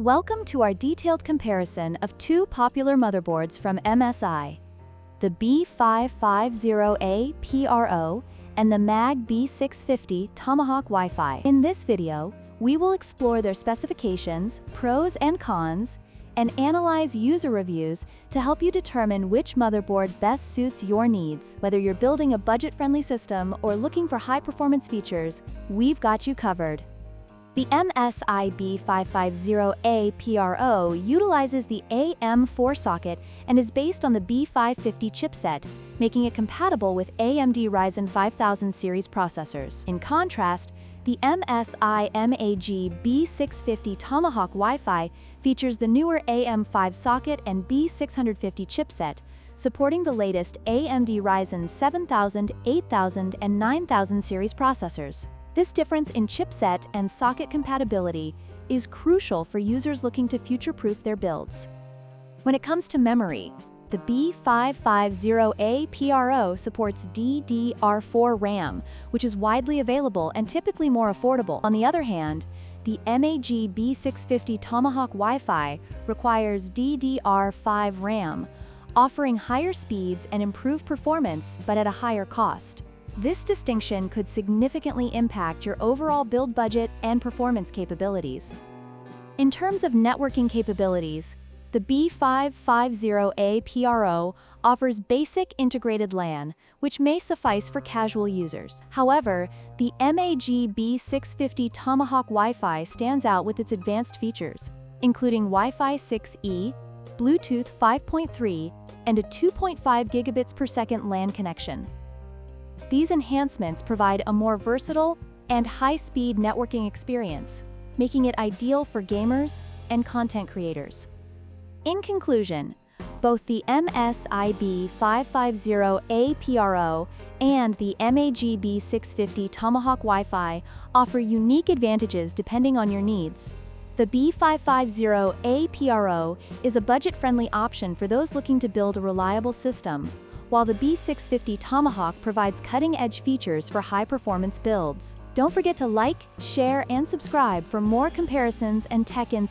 Welcome to our detailed comparison of two popular motherboards from MSI, the B550A Pro and the MAG B650 Tomahawk Wi-Fi. In this video, we will explore their specifications, pros and cons, and analyze user reviews to help you determine which motherboard best suits your needs. Whether you're building a budget-friendly system or looking for high-performance features, we've got you covered. The MSI B550A Pro utilizes the AM4 socket and is based on the B550 chipset, making it compatible with AMD Ryzen 5000 series processors. In contrast, the MSI MAG B650 Tomahawk Wi-Fi features the newer AM5 socket and B650 chipset, supporting the latest AMD Ryzen 7000, 8000, and 9000 series processors. This difference in chipset and socket compatibility is crucial for users looking to future-proof their builds. When it comes to memory, the B550A Pro supports DDR4 RAM, which is widely available and typically more affordable. On the other hand, the MAG B650 Tomahawk Wi-Fi requires DDR5 RAM, offering higher speeds and improved performance, but at a higher cost. This distinction could significantly impact your overall build budget and performance capabilities. In terms of networking capabilities, the B550A Pro offers basic integrated LAN, which may suffice for casual users. However, the MAG B650 Tomahawk Wi-Fi stands out with its advanced features, including Wi-Fi 6E, Bluetooth 5.3, and a 2.5 gigabits per second LAN connection. These enhancements provide a more versatile and high-speed networking experience, making it ideal for gamers and content creators. In conclusion, both the MSI B550A Pro and the MAG B650 Tomahawk Wi-Fi offer unique advantages depending on your needs. The B550A Pro is a budget-friendly option for those looking to build a reliable system, while the B650 Tomahawk provides cutting-edge features for high-performance builds. Don't forget to like, share, and subscribe for more comparisons and tech insights.